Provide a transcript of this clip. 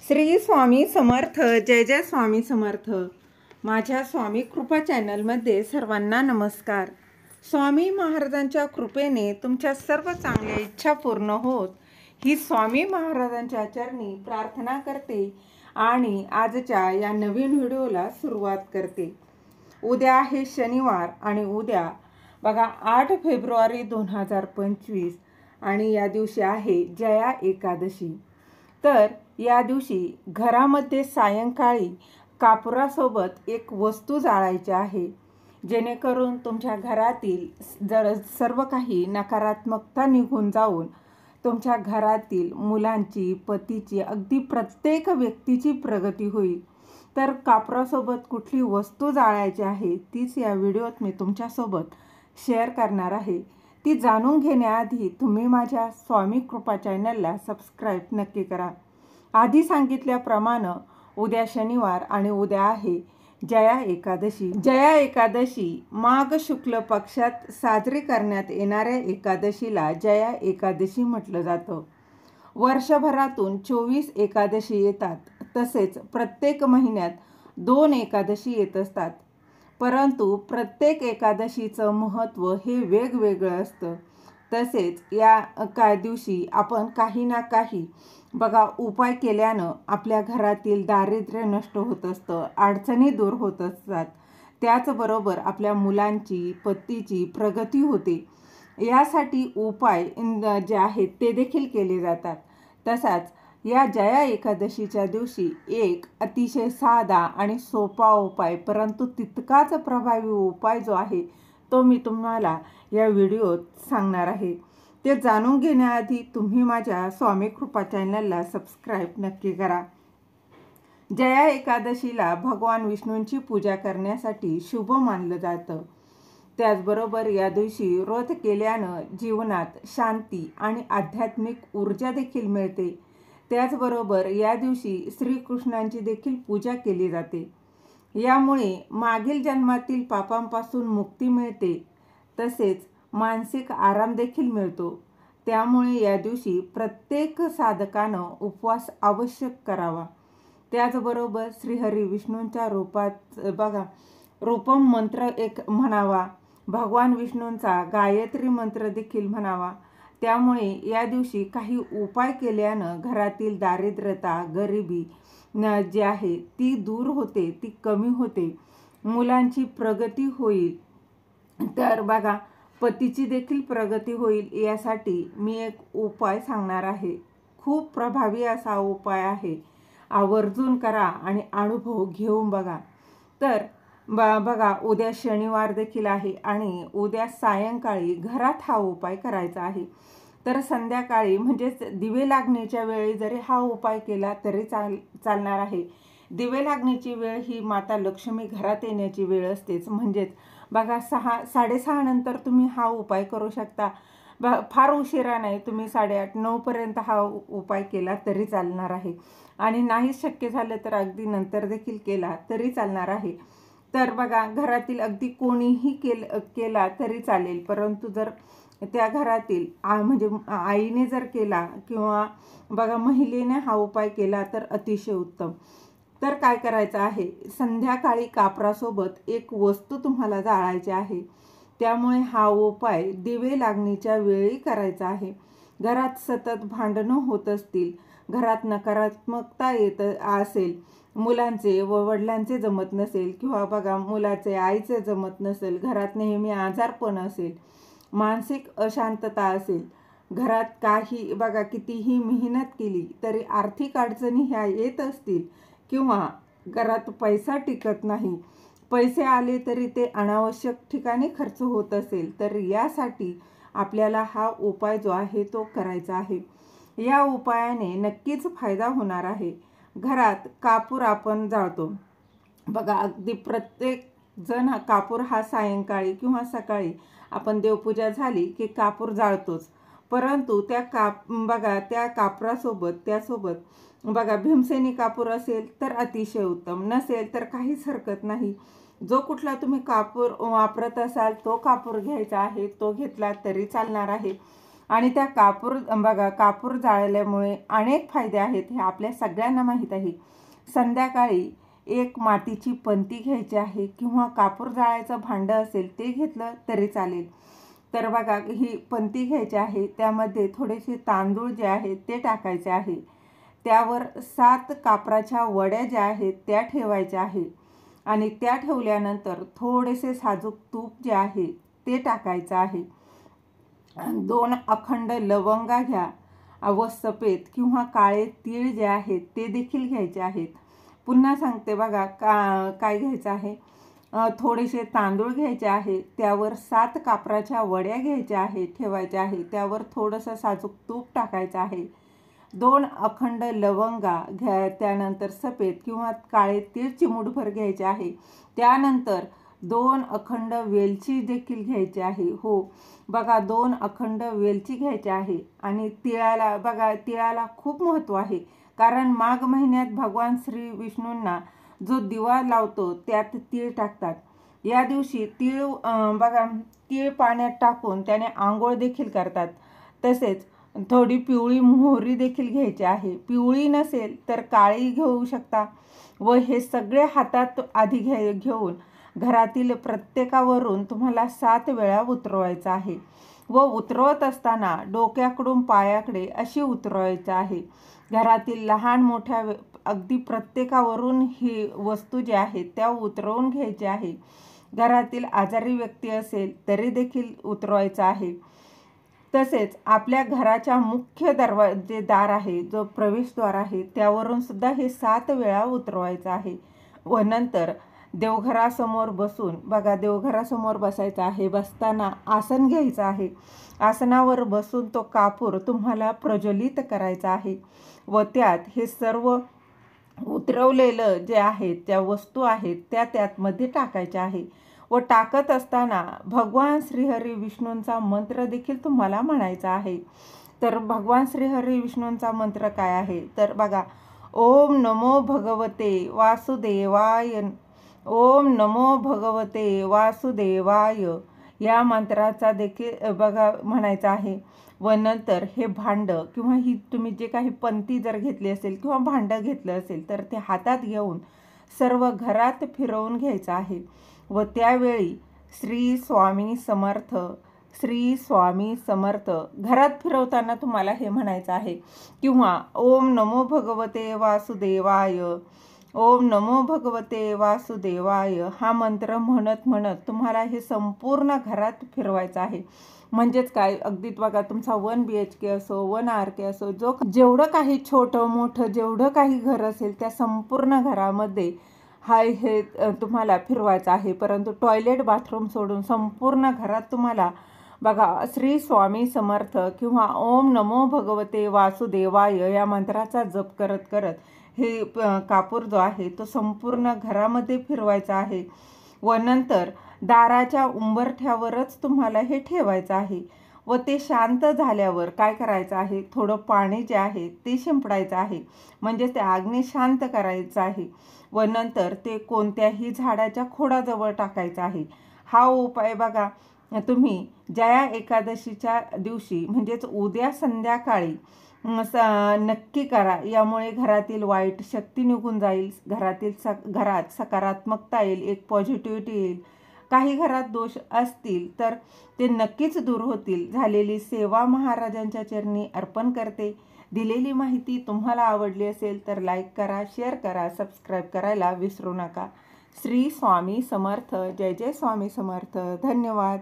श्री स्वामी समर्थ. जय जय स्वामी समर्थ. माझ्या स्वामी कृपा चॅनलमध्ये सर्वांना नमस्कार. स्वामी महाराजांच्या कृपेने तुमच्या सर्व चांगल्या इच्छा पूर्ण होत ही स्वामी महाराजांच्या चरणी प्रार्थना करते आणि आजच्या या नवीन व्हिडिओला सुरुवात करते. उद्या आहे शनिवार आणि उद्या बघा 8 फेब्रुवारी 2025 आणि या दिवशी आहे जया एकादशी. तर या दिवशी घरामध्ये सायंकाळी कापुरासोबत एक वस्तू जाळायची आहे, जेणेकरून तुमच्या घरातील सर्व काही नकारात्मकता निघून जाऊन तुमच्या घरातील मुलांची, पतीची, अगदी प्रत्येक व्यक्तीची प्रगती होईल. तर कापुरासोबत कुठली वस्तू जाळायची आहे तीच या व्हिडिओत मी तुमच्यासोबत शेअर करणार आहे. ती जाणून घेण्याआधी तुम्ही माझ्या स्वामी कृपा चॅनलला सबस्क्राईब नक्की करा. आधी सांगितल्याप्रमाणे उद्या शनिवार आणि उद्या आहे जया एकादशी. जया एकादशी माघ शुक्ल पक्षात साजरी करण्यात येणाऱ्या एकादशीला जया एकादशी म्हटलं जातं. वर्षभरातून 24 एकादशी येतात. तसेच प्रत्येक महिन्यात 2 एकादशी येत असतात. परंतु प्रत्येक एकादशीचं महत्त्व हे वेगवेगळं असतं. तसेच या दिवशी आपण काही ना काही बघा उपाय केल्यानं आपल्या घरातील दारिद्र्य नष्ट होत असतं, अडचणी दूर होत असतात. त्याचबरोबर आपल्या मुलांची, पतीची प्रगती होते. यासाठी उपाय जे आहेत ते देखील केले जातात. तसाच या जया एकादशीच्या दिवशी एक अतिशय साधा आणि सोपा उपाय, परंतु तितकाच प्रभावी उपाय जो आहे तो मी तुम्हाला या व्हिडिओत सांगणार आहे. ते जाणून घेण्याआधी तुम्ही माझ्या स्वामी कृपा चॅनलला सबस्क्राईब नक्की करा. जया एकादशीला भगवान विष्णूंची पूजा करण्यासाठी शुभ मानलं जातं. त्याचबरोबर या दिवशी व्रत केल्यानं जीवनात शांती आणि आध्यात्मिक ऊर्जा देखील मिळते. त्याचबरोबर या दिवशी श्रीकृष्णांची देखील पूजा केली जाते. यामुळे मागील जन्मातील पापांपासून मुक्ती मिळते. तसेच मानसिक आराम देखील मिळतो. त्यामुळे या दिवशी प्रत्येक साधकानं उपवास आवश्यक करावा. त्याचबरोबर श्रीहरी विष्णूंच्या रूपात बघा रूपम मंत्र एक म्हणावा. भगवान विष्णूंचा गायत्री मंत्र देखील म्हणावा. त्यामुळे या दिवशी काही उपाय केल्यानं घरातील दारिद्र्यता, गरिबी जी आहे ती दूर होते, ती कमी होते. मुलांची प्रगती होईल. तर बघा पतीची देखील प्रगती होईल. यासाठी मी एक उपाय सांगणार आहे. खूप प्रभावी असा उपाय आहे. आवर्जून करा आणि अनुभव घेऊन बघा. तर बघा उद्या शनिवार देखील आहे आणि उद्या सायंकाळी घरात हा उपाय करायचा आहे. तर संध्याकाळी म्हणजेच दिवे लागण्याच्या वेळी जरी हा उपाय केला तरी चालणार आहे. दिवे लागण्याची वेळ ही माता लक्ष्मी घरात येण्याची वेळ असतेच. म्हणजेच बघा 6:30 नंतर तुम्ही हा उपाय करू शकता. फार उशिरा नाही, तुम्ही 8:30-9 पर्यंत हा उपाय केला तरी चालणार आहे. आणि नाही शक्य झालं तर अगदी नंतर देखील केला तरी चालणार आहे. तर बघा घरातील अगदी कोणीही केला तरी चालेल, परंतु जर त्या घरातील म्हणजे आईने जर केला किंवा बघा महिलेने हा उपाय केला तर अतिशय उत्तम. तर काय करायचं आहे, संध्याकाळी कापरासोबत एक वस्तू तुम्हाला जाळायची आहे. त्यामुळे हा उपाय दिवे लागणीच्या वेळी करायचा आहे. घरात सतत भांडणं होत असतील, घरात नकारात्मकता येत असेल, मुलांचे व वडिलांचे जमत नसेल किंवा बघा मुलाचे आईचे जमत नसेल, घरात नेहमी आजारपण असेल, मानसिक अशांतता असेल, घरात काही बघा कितीही मेहनत केली तरी आर्थिक अडचणी ह्या येत असतील किंवा घरात पैसा टिकत नाही, पैसे आले तरी ते अनावश्यक ठिकाणी खर्च होत असेल, तर यासाठी आपल्याला हा उपाय जो आहे तो करायचा आहे. या उपायाने नक्कीच फायदा होणार आहे. घरात कापूर आपण जाळतो बघा, अगदी प्रत्येक जण कापूर हा सायंकाळी किंवा सकाळी आपण देवपूजा झाली की कापूर जाळतोच. परंतु त्या कापरासोबत त्यासोबत बघा भीमसेनी कापूर असेल तर अतिशय उत्तम, नसेल तर काहीच हरकत नाही. जो कुठला तुम्ही कापूर वापरत असाल तो कापूर घ्यायचा आहे, तो घेतला तरी चालणार आहे. आणि त्या कापूर जाळल्यामुळे अनेक फायदे आहेत हे आपल्या सगळ्यांना माहीत आहे. संध्याकाळी एक मातीची पंती घ्यायची आहे किंवा कापूर जाळायचं भांडं असेल ते घेतलं तरी चालेल. तर बघा ही पंती घ्यायची आहे, त्यामध्ये थोडेसे तांदूळ जे आहेत ते टाकायचे आहे. त्यावर 7 कापराच्या वड्या ज्या आहेत त्या ठेवायच्या आहे आणि त्या ठेवल्यानंतर थोडेसे साजूक तूप जे आहे ते टाकायचं आहे. 2 अखंड लवंगा घ्या व सफेद किंवा काळे तीळ जे आहेत ते देखील घ्यायचे आहेत. पुन्हा सांगते बघा काय घ्यायचं आहे. थोडेसे तांदूळ घ्यायचे आहे, त्यावर 7 कापराच्या वड्या घ्यायच्या आहे ठेवायच्या आहे. त्यावर थोडंसं साजूक तूप टाकायचं आहे. 2 अखंड लवंगा घ्या, त्यानंतर सफेद किंवा काळे तीळ चिमूटभर घ्यायचे आहे. त्यानंतर 2 अखंड वेलची देखील घ्यायची आहे. हो बघा 2 अखंड वेलची घ्यायची आहे. आणि तिळाला खूप महत्त्व आहे, कारण माघ महिन्यात भगवान श्री विष्णूंना जो दिवा लावतो त्यात तीळ टाकतात. या दिवशी तीळ पाण्यात टाकून त्याने आंघोळ देखील करतात. तसेच थोडी पिवळी मोहरी देखील घ्यायची आहे. पिवळी नसेल तर काळी घेऊ शकता. व हे सगळे हातात आधी घेऊन घरातील प्रत्येकावरून तुम्हाला 7 वेळा उतरवायचं आहे. व उतरवत असताना डोक्याकडून पायाकडे अशी उतरवायचं आहे. घरातील लहान मोठ्या अगदी प्रत्येकावरून ही वस्तू ज्या आहेत त्या उतरवून घ्यायची आहे. घरातील आजारी व्यक्ती असेल तरी देखील उतरवायचं आहे. तसेच आपल्या घराच्या मुख्य दार आहे, जो प्रवेशद्वार आहे, त्यावरून सुद्धा हे 7 वेळा उतरवायचं आहे. व नंतर देवघरासमोर बसून देवघरासमोर बसायचं आहे. बसताना आसन घ्यायचं आहे. आसनावर बसून तो कापूर तुम्हाला प्रज्वलित करायचा आहे व त्यात हे सर्व उतरवलेलं जे आहे त्या वस्तू आहेत त्यामध्ये टाकायच्या आहे. व टाकत असताना भगवान श्रीहरी विष्णूंचा मंत्र देखील तुम्हाला म्हणायचा आहे. तर भगवान श्रीहरी विष्णूंचा मंत्र काय आहे तर बघा, ओम नमो भगवते वासुदेवाय, ओम नमो भगवते वासुदेवाय या मंत्राचा देखील म्हणायचा आहे. व नंतर हे भांडं किंवा ही तुम्ही जे काही पंती जर घेतली असेल किंवा भांडं घेतलं असेल तर ते हातात घेऊन सर्व घरात फिरवून घ्यायचं आहे. व त्यावेळी श्री स्वामी समर्थ, श्री स्वामी समर्थ घरात फिरवताना तुम्हाला हे म्हणायचं आहे. किंवा ओम नमो भगवते वासुदेवाय, ओम नमो भगवते वासुदेवाय हा मंत्र म्हणत तुम्हाला हे संपूर्ण घरात फिरवायचं आहे. म्हणजेच काय, अगदी तुमचा 1 BHK असो 1 RK असो, जेवढं काही छोटं मोठं जेवढं काही घर असेल त्या संपूर्ण घरामध्ये हे तुम्हाला फिरवायचं आहे. परंतु टॉयलेट बाथरूम सोडून संपूर्ण घरात तुम्हाला श्री स्वामी समर्थ किंवा ओम नमो भगवते वासुदेवाय या मंत्राचा जप करत हे कापूर जो आहे तो संपूर्ण घरामध्ये फिरवायचा आहे. व नंतर दाराच्या उंबरठ्यावरच तुम्हाला हे ठेवायचं आहे. व ते शांत झाल्यावर काय करायचं आहे, थोडं पाणी जे आहे ते शिंपडायचं आहे, म्हणजे ते अग्नी शांत करायचं आहे. व नंतर ते कोणत्याही झाडाच्या खोडाजवळ टाकायचं आहे. हा उपाय तुम्ही जया एकादशीच्या दिवशी म्हणजेच उद्या संध्याकाळी नक्की करा. यामुळे घरातील वाईट शक्ती निघून जाईल, घरात सकारात्मकता येईल, एक पॉझिटिव्हिटी येईल. काही घरात दोष असतील तर ते नक्कीच दूर होतील. झालेली सेवा महाराजांच्या चरणी अर्पण करते. दिलेली माहिती तुम्हाला आवडली असेल तर लाईक करा, शेअर करा, सबस्क्राईब करायला विसरू नका. श्री स्वामी समर्थ. जय जय स्वामी समर्थ. धन्यवाद.